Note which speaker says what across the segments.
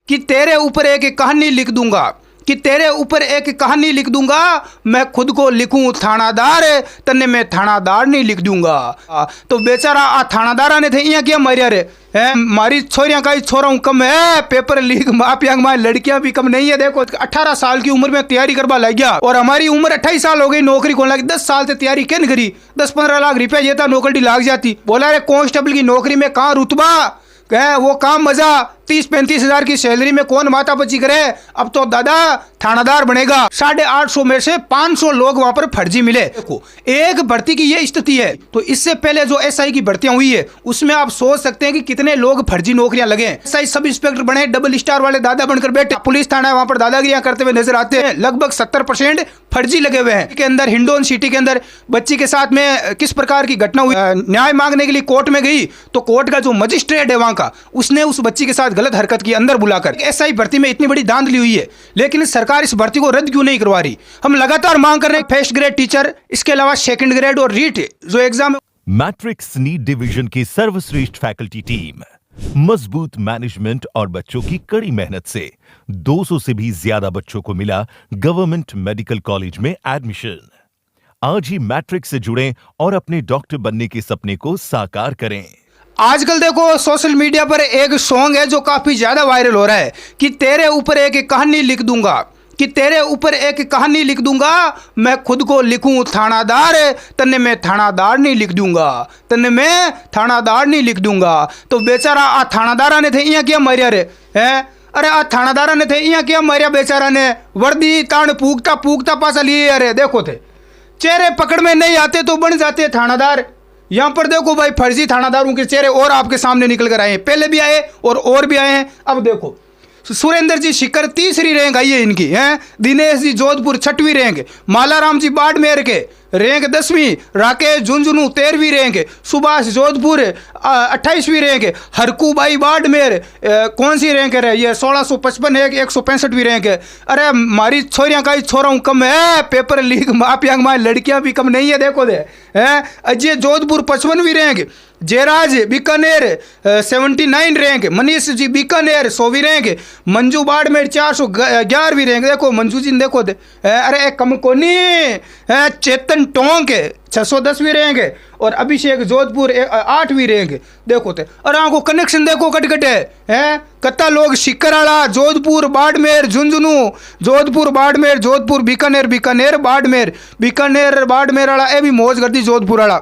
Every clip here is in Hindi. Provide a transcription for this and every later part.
Speaker 1: कि तेरे ऊपर एक कहानी लिख दूंगा, कि तेरे ऊपर एक कहानी लिख दूंगा, मैं खुद को लिखूं थानादार, तन्ने मैं थानादार नहीं लिख दूंगा। तो बेचारा आ थानादारा ने थे यहाँ क्या मरिया रे है, मारी छोरियां का ही छोरा हूं कम है, पेपर लीक मापिया माँ लड़कियां भी कम नहीं है। देखो 18 साल की उम्र में तैयारी करवा लग गया और हमारी उम्र 28 साल हो गई, नौकरी कौन लगी। 10 साल से तैयारी कैन करी, 10-15 लाख रुपया ये था नौकरी लाग जाती। बोला रे कांस्टेबल की नौकरी में कहाँ रुतबा कहे, वो काम मजा 30-35 हजार की सैलरी में कौन माता बची करे। अब तो दादा थानादार बनेगा। 850 में से 500 लोग वहां पर फर्जी मिले। देखो एक भर्ती की ये स्थिति है, तो इससे पहले जो एसआई की भर्तियां हुई है उसमें आप सोच सकते हैं कि कितने लोग फर्जी नौकरियां लगे। एसआई सब इंस्पेक्टर बने, डबल स्टार वाले दादा बनकर बैठे, पुलिस थाना है वहां पर दादागिरियां करते हुए नजर आते हैं। लगभग 70% फर्जी लगे हुए हैं। के अंदर हिंडोन सिटी के अंदर बच्ची के साथ में किस प्रकार की घटना हुई, न्याय मांगने के लिए कोर्ट में गई तो कोर्ट का जो मजिस्ट्रेट है वहां का, उसने उस बच्ची के साथ गलत हरकत की अंदर बुलाकर। एसआई भर्ती में इतनी बड़ी धांधली हुई है, लेकिन सरकार इस भर्ती को रद्द क्यों नहीं करवा रही। हम लगातार मांग कर रहे हैं फर्स्ट ग्रेड टीचर, इसके अलावा सेकंड ग्रेड और रीट जो एग्जाम।
Speaker 2: मैट्रिक्स नीट डिवीजन की सर्वश्रेष्ठ फैकल्टी टीम, मजबूत मैनेजमेंट और बच्चों की कड़ी मेहनत से 200 से भी ज्यादा बच्चों को मिला गवर्नमेंट मेडिकल कॉलेज में एडमिशन। आज ही मैट्रिक्स से जुड़ें और अपने डॉक्टर बनने के सपने को साकार करें।
Speaker 1: आजकल देखो सोशल मीडिया पर एक सॉन्ग है जो काफी ज्यादा वायरल हो रहा है कि तेरे ऊपर एक कहानी लिख दूंगा, कि तेरे ऊपर एक कहानी लिख दूंगा, मैं खुद को लिखूं थानादार, तन्ने मैं थानादार नहीं लिख दूंगा, तन्ने मैं थानादार नहीं लिख दूंगा। तो बेचारा आ थानादारा ने थे यहाँ क्या मरिया रे है, अरे आ थानादारा ने थे यहाँ क्या मरिया, बेचारा ने वर्दी तान पूगता पूगता पासा लिए। अरे देखो थे चेहरे पकड़ में नहीं आते तो बन जाते थानादार। यहाँ पर देखो भाई फर्जी थानादारों के चेहरे और आपके सामने निकल कर आए हैं, पहले भी आए और भी आए हैं। अब देखो सुरेंद्र जी शिखर 3री रैंक आई है इनकी है, दिनेश जी जोधपुर 6वीं रैंक, मालाराम जी बाड़मेर के रैंक 10वीं, राकेश झुंझुनू 13वीं रैंक, सुभाष जोधपुर 28वीं रैंक, हरकू भाई बाड़मेर कौन सी रैंक है ये 1655 है, 165वीं रैंक है। अरे मारी छोरियां का ही छोरा हूं कम है, पेपर लीक मापिया माँ लड़कियां भी कम नहीं है। देखो दे है, Ajay Jodhpur 55वीं rank, Jayraj Bikaner 79 rank, Manish ji Bikaner 100वीं rank, Manju Barmer 411वीं rank. देखो मंजू जी देखो दे, अरे कम कोनी है, चेतन टोंक 610वीं रैंक है और अभिषेक जोधपुर 8वीं रैंक। देखो थे और आपको कनेक्शन देखो कटकट है कत्ता लोग शिकराला जोधपुर बाड़मेर झुंझुनू, जोधपुर बाड़मेर जोधपुर बीकानेर बीकानेर बाड़मेर बीकानेर बाड़मेर वाला ये भी मौज करती जोधपुर वाला।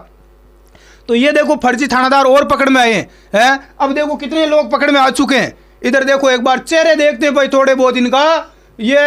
Speaker 1: तो ये देखो फर्जी थानादार और पकड़ में आए हैं। अब देखो कितने लोग पकड़ में आ चुके हैं। इधर देखो एक बार चेहरे देखते हैं भाई थोड़े बहुत इनका। ये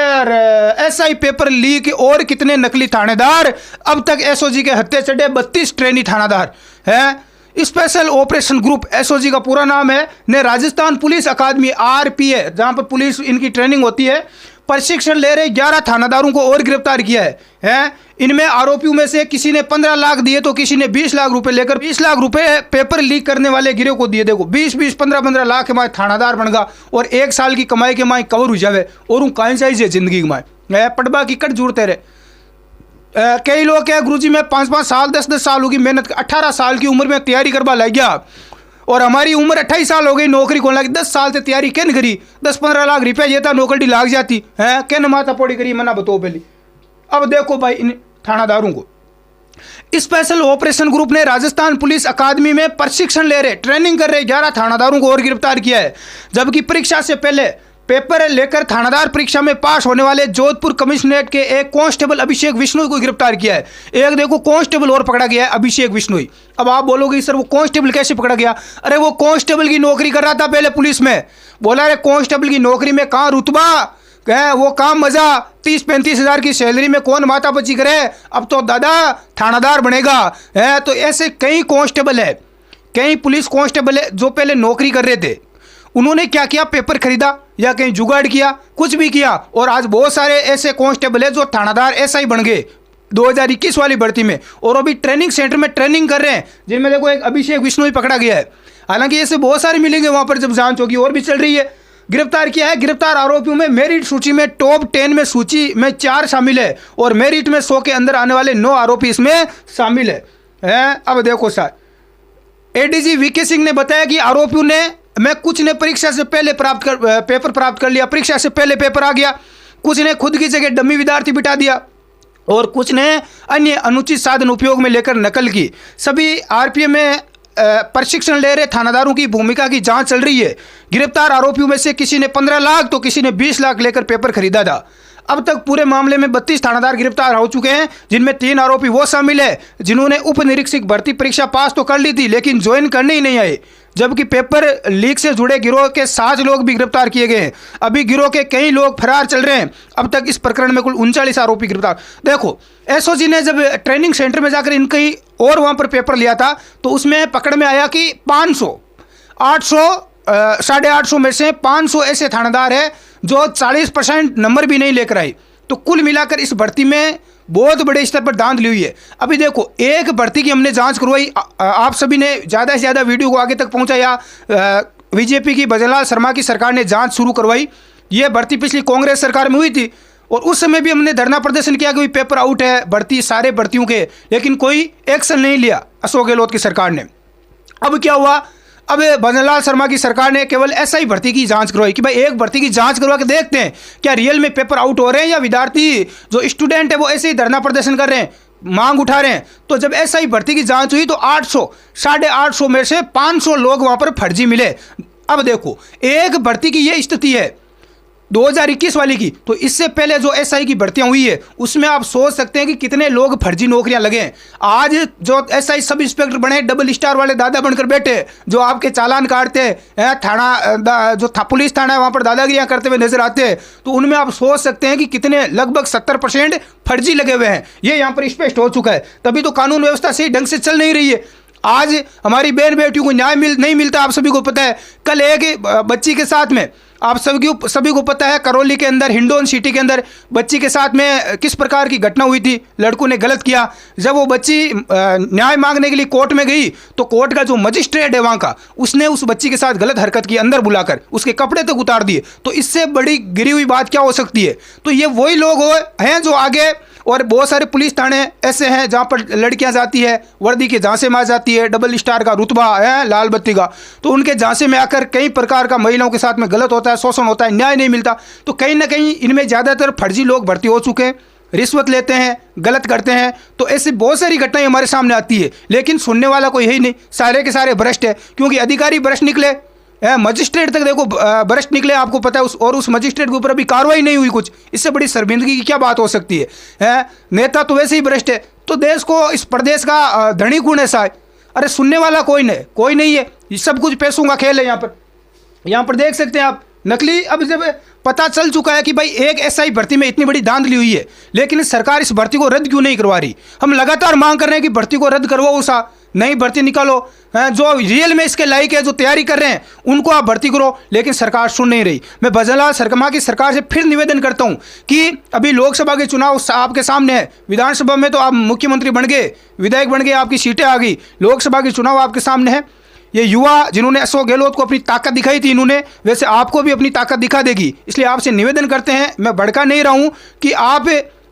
Speaker 1: एसआई पेपर लीक और कितने नकली थानेदार, अब तक एसओजी के हत्थे चढ़े 32 ट्रेनी थानादार हैं। स्पेशल ऑपरेशन ग्रुप एसओजी का पूरा नाम है ने राजस्थान पुलिस अकादमी आरपीए, जहां पर पुलिस इनकी ट्रेनिंग होती है, प्रशिक्षण ले रहे 11 थानादारों को और गिरफ्तार किया है। इनमें आरोपियों में से किसी ने 15 लाख दिए तो किसी ने 20 लाख रुपए लेकर 20 लाख रुपए पेपर लीक करने वाले गिरोह को दिए। देखो 20-20 15-15 लाख के माए थानादार बन गा और 1 साल की कमाई के माए कवर हो जावे और उन कहीं चाहिए जिंदगी के माए पटबा की कट जुड़ते रहे। कई लोग क्या गुरुजी में 5-5 साल 10-10 साल होगी मेहनत, 18 साल की उम्र में तैयारी करवा लग गया और हमारी उम्र 28 साल हो गई, नौकरी कौन लगी। 10 साल से तैयारी कैन करी, 10-15 लाख रुपया ये था नौकरी लाग जाती है, कैन माथा पौड़ी करी मना बताओ पहले। अब देखो भाई इन थानादारों को स्पेशल ऑपरेशन ग्रुप ने राजस्थान पुलिस अकादमी में प्रशिक्षण ले रहे ट्रेनिंग कर रहे 11 थानादारों को और गिरफ्तार किया है। जबकि परीक्षा से पहले पेपर लेकर थानादार परीक्षा में पास होने वाले जोधपुर कमिश्नरेट के एक कांस्टेबल अभिषेक बिश्नोई को गिरफ्तार किया है। एक देखो कांस्टेबल और पकड़ा गया है, अभिषेक बिश्नोई। अब आप बोलोगे सर वो कांस्टेबल कैसे पकड़ा गया? अरे वो कांस्टेबल की नौकरी कर रहा था पहले पुलिस में, बोला अरे कांस्टेबल की नौकरी में कहाँ रुतबा है, वो काम मजा 30-35 हजार की सैलरी में कौन माता बची करे। अब तो दादा थानादार बनेगा है। तो ऐसे कई कांस्टेबल है, कई पुलिस कांस्टेबल है जो पहले नौकरी कर रहे थे, उन्होंने क्या किया, पेपर खरीदा या कहीं जुगाड़ किया, कुछ भी किया और आज बहुत सारे ऐसे कांस्टेबल है जो थानादार एसआई बन गए 2021 वाली भर्ती में और अभी ट्रेनिंग सेंटर में ट्रेनिंग कर रहे हैं, जिनमें देखो एक अभिषेक बिश्नोई पकड़ा गया है। हालांकि ऐसे बहुत सारे मिलेंगे वहां पर जब जांच होगी, और भी चल रही है। गिरफ्तार किया है। गिरफ्तार आरोपियों में मेरिट सूची में टॉप 10 में सूची में 4 शामिल है और मेरिट में 100 के अंदर आने वाले 9 आरोपी इसमें शामिल है। अब देखो सर, एडीजी वीके सिंह ने बताया कि आरोपियों ने मैं कुछ ने परीक्षा से पहले पेपर प्राप्त कर लिया, परीक्षा से पहले पेपर आ गया, कुछ ने खुद की जगह डमी विद्यार्थी बिठा दिया और कुछ ने अन्य अनुचित साधन उपयोग में लेकर नकल की। सभी आरपीएफ में प्रशिक्षण ले रहे थानादारों की भूमिका की जांच चल रही है। गिरफ्तार आरोपियों में से किसी ने 15 लाख तो किसी ने 20 लाख लेकर पेपर खरीदा था। अब तक पूरे मामले में 32 थानादार गिरफ्तार हो चुके हैं, जिनमें 3 आरोपी वो शामिल है जिन्होंने उप निरीक्षक भर्ती परीक्षा पास तो कर ली थी लेकिन ज्वाइन करने ही नहीं आए, जबकि पेपर लीक से जुड़े गिरोह के 7 लोग भी गिरफ्तार किए गए हैं। अभी गिरोह के कई लोग फरार चल रहे हैं। अब तक इस प्रकरण में कुल 39 आरोपी गिरफ्तार। देखो, एसओजी ने जब ट्रेनिंग सेंटर में जाकर इनकी और वहां पर पेपर लिया था तो उसमें पकड़ में आया कि 500 850 में से 500 ऐसे थानेदार है जो 40% नंबर भी नहीं लेकर आए। तो कुल मिलाकर इस भर्ती में बहुत बड़े स्तर पर धांधली हुई है। अभी देखो, एक भर्ती की हमने जांच करवाई, आप सभी ने ज़्यादा से ज़्यादा वीडियो को आगे तक पहुंचाया। बीजेपी की भजनलाल शर्मा की सरकार ने जांच शुरू करवाई। ये भर्ती पिछली कांग्रेस सरकार में हुई थी और उस समय भी हमने धरना प्रदर्शन किया कि पेपर आउट है भर्ती सारे भर्तियों के, लेकिन कोई एक्शन नहीं लिया अशोक गहलोत की सरकार ने। अब क्या हुआ, अब भजनलाल शर्मा की सरकार ने केवल ऐसा ही भर्ती की जांच करवाई कि भाई एक भर्ती की जांच करवा के देखते हैं क्या रियल में पेपर आउट हो रहे हैं या विद्यार्थी जो स्टूडेंट है वो ऐसे ही धरना प्रदर्शन कर रहे हैं, मांग उठा रहे हैं। तो जब ऐसा ही भर्ती की जांच हुई तो 800 में से 500 लोग वहां पर फर्जी मिले। अब देखो, एक भर्ती की ये स्थिति है 2021 वाली की, तो इससे पहले जो एसआई की भर्तियां हुई है उसमें आप सोच सकते हैं कि कितने लोग फर्जी नौकरियां लगे हैं। आज जो एसआई सब इंस्पेक्टर बने, डबल स्टार वाले दादा बनकर बैठे, जो आपके चालान काटते हैं, थाना जो पुलिस थाना है वहां पर दादागिरियां करते हुए नजर आते हैं, तो उनमें आप सोच सकते हैं कि कितने लगभग 70% फर्जी लगे हुए हैं। ये यहाँ पर स्पष्ट हो चुका है। तभी तो कानून व्यवस्था सही ढंग से चल नहीं रही है। आज हमारी बहन बेटियों को न्याय नहीं मिलता, आप सभी को पता है। कल एक बच्ची के साथ में आप सभी को पता है, करौली के अंदर हिंडौन सिटी के अंदर बच्ची के साथ में किस प्रकार की घटना हुई थी। लड़कों ने गलत किया। जब वो बच्ची न्याय मांगने के लिए कोर्ट में गई तो कोर्ट का जो मजिस्ट्रेट है वहाँ का, उसने उस बच्ची के साथ गलत हरकत की, अंदर बुलाकर उसके कपड़े तक उतार दिए। तो इससे बड़ी गिरी हुई बात क्या हो सकती है। तो ये वही लोग हैं जो आगे, और बहुत सारे पुलिस थाने ऐसे हैं जहाँ पर लड़कियाँ जाती है, वर्दी के झांसे में आ जाती है, डबल स्टार का रुतबा है, लाल बत्ती का, तो उनके झांसे में आकर कई प्रकार का महिलाओं के साथ में गलत होता है, शोषण होता है, न्याय नहीं मिलता। तो कहीं ना कहीं इनमें ज़्यादातर फर्जी लोग भर्ती हो चुके हैं, रिश्वत लेते हैं, गलत करते हैं। तो ऐसी बहुत सारी घटनाएं हमारे सामने आती है, लेकिन सुनने वाला कोई है ही नहीं। सारे के सारे भ्रष्ट है, क्योंकि अधिकारी भ्रष्ट निकले, मजिस्ट्रेट तक देखो भ्रष्ट निकले, आपको पता है। उस मजिस्ट्रेट के ऊपर अभी कार्रवाई नहीं हुई कुछ। इससे बड़ी शर्मिंदगी की क्या बात हो सकती है? नेता तो वैसे ही भ्रष्ट है। तो देश को, इस प्रदेश का धनी कौन ऐसा है? अरे सुनने वाला कोई नहीं है। ये सब कुछ पैसों का खेल है। यहाँ पर देख सकते हैं आप नकली। अब जब पता चल चुका है कि भाई एक एसआई भर्ती में इतनी बड़ी धांधली हुई है, लेकिन सरकार इस भर्ती को रद्द क्यों नहीं करवा रही? हम लगातार मांग कर रहे हैं कि भर्ती को रद्द करवाओ, उसा नई भर्ती निकालो। जो रियल में इसके लायक है, जो तैयारी कर रहे हैं, उनको आप भर्ती करो, लेकिन सरकार सुन नहीं रही। मैं भजनलाल शर्मा की सरकार से फिर निवेदन करता हूं कि अभी लोकसभा के चुनाव आपके सामने है, विधानसभा में तो आप मुख्यमंत्री बन गए, विधायक बन गए, आपकी सीटें आ गई, लोकसभा के चुनाव आपके सामने है। ये युवा जिन्होंने अशोक गहलोत को अपनी ताकत दिखाई थी, इन्होंने वैसे आपको भी अपनी ताकत दिखा देगी। इसलिए आपसे निवेदन करते हैं, मैं भड़का नहीं रहा हूं कि आप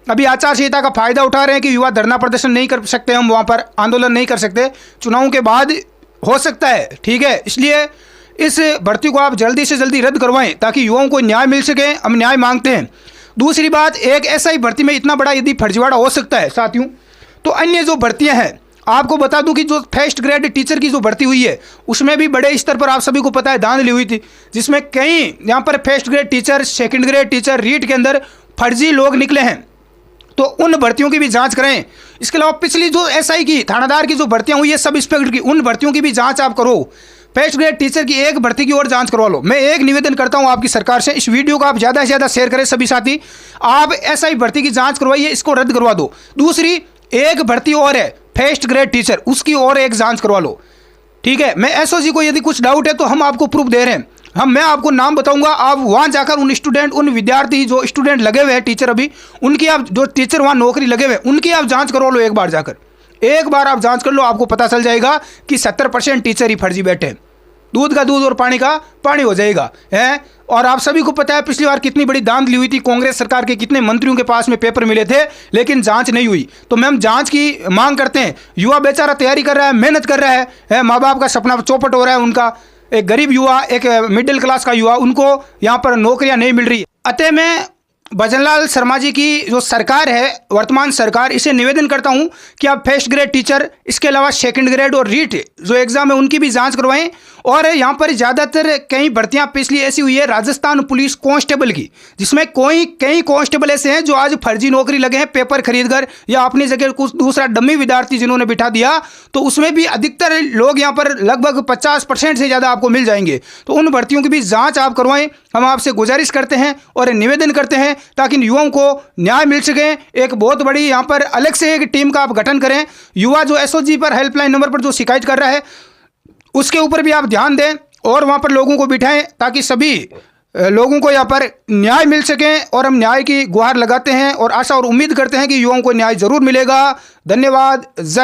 Speaker 1: अभी आचार संहिता का फायदा उठा रहे हैं कि युवा धरना प्रदर्शन नहीं कर सकते, हम वहां पर आंदोलन नहीं कर सकते, चुनावों के बाद हो सकता है, ठीक है। इसलिए इस भर्ती को आप जल्दी से जल्दी रद्द करवाएं ताकि युवाओं को न्याय मिल सके। हम न्याय मांगते हैं। दूसरी बात, एक एसआई भर्ती में इतना बड़ा यदि फर्जीवाड़ा हो सकता है साथियों, तो अन्य जो भर्तियां हैं, आपको बता दूं कि जो फर्स्ट ग्रेड टीचर की जो भर्ती हुई है उसमें भी बड़े स्तर पर आप सभी को पता है धांधली हुई थी, जिसमें कई यहाँ पर first grade teacher, second grade teacher, REET के अंदर फर्जी लोग निकले हैं। तो उन भर्तियों की भी जांच करें। इसके अलावा पिछली जो एसआई की, थानादार की जो भर्तियां हुई है, सब इंस्पेक्टर की, उन भर्तियों की भी जांच आप करो। फर्स्ट ग्रेड टीचर की एक भर्ती की और जांच करवा लो। मैं एक निवेदन करता हूं आपकी सरकार से, इस वीडियो को आप ज़्यादा से ज़्यादा शेयर करें सभी साथी। आप एसआई भर्ती की जांच करवाइए, इसको रद्द करवा दो। दूसरी एक भर्ती और है फर्स्ट ग्रेड टीचर, उसकी और एक जांच करवा लो, ठीक है। मैं एसओजी को यदि कुछ डाउट है तो हम आपको प्रूफ दे रहे हैं। मैं आपको नाम बताऊंगा, आप वहां जाकर उन स्टूडेंट, उन विद्यार्थी जो स्टूडेंट लगे हुए हैं टीचर, अभी उनकी आप, जो टीचर वहां नौकरी लगे हुए, उनकी आप जांच करवा लो। एक बार जाकर, एक बार आप जांच कर लो, आपको पता चल जाएगा कि 70% टीचर ही फर्जी बैठे हैं। दूध का दूध और पानी का पानी हो जाएगा, है। और आप सभी को पता है पिछली बार कितनी बड़ी धांधली हुई थी, कांग्रेस सरकार के कितने मंत्रियों के पास में पेपर मिले थे, लेकिन जांच नहीं हुई। तो हम जांच की मांग करते हैं। युवा बेचारा तैयारी कर रहा है, मेहनत कर रहा है, माँ बाप का सपना चौपट हो रहा है उनका, एक गरीब युवा, एक मिडिल क्लास का युवा, उनको यहाँ पर नौकरियाँ नहीं मिल रही। अतः मैं भजनलाल शर्मा जी की जो सरकार है, वर्तमान सरकार, इसे निवेदन करता हूं कि आप फर्स्ट ग्रेड टीचर, इसके अलावा सेकंड ग्रेड और रीट जो एग्जाम है उनकी भी जांच करवाएं। और यहाँ पर ज़्यादातर कई भर्तियां पिछली ऐसी हुई है राजस्थान पुलिस कांस्टेबल की, जिसमें कई कांस्टेबल ऐसे हैं जो आज फर्जी नौकरी लगे हैं पेपर खरीदकर या अपनी जगह कुछ दूसरा डम्मी विद्यार्थी जिन्होंने बिठा दिया, तो उसमें भी अधिकतर लोग यहाँ पर लगभग 50% से ज़्यादा आपको मिल जाएंगे। तो उन भर्तियों की भी जाँच आप करवाएं, हम आपसे गुजारिश करते हैं और निवेदन करते हैं, ताकि युवाओं को न्याय मिल सके। एक बहुत बड़ी यहाँ पर अलग से एक टीम का आप गठन करें। युवा जो एसओजी पर हेल्पलाइन नंबर पर जो शिकायत कर रहा है उसके ऊपर भी आप ध्यान दें और वहाँ पर लोगों को बिठाएं, ताकि सभी लोगों को यहाँ पर न्याय मिल सके। और हम न्याय की गुहार लगाते हैं और आशा और उम्मीद करते हैं कि युवाओं को न्याय जरूर मिलेगा। धन्यवाद। जय हिंद।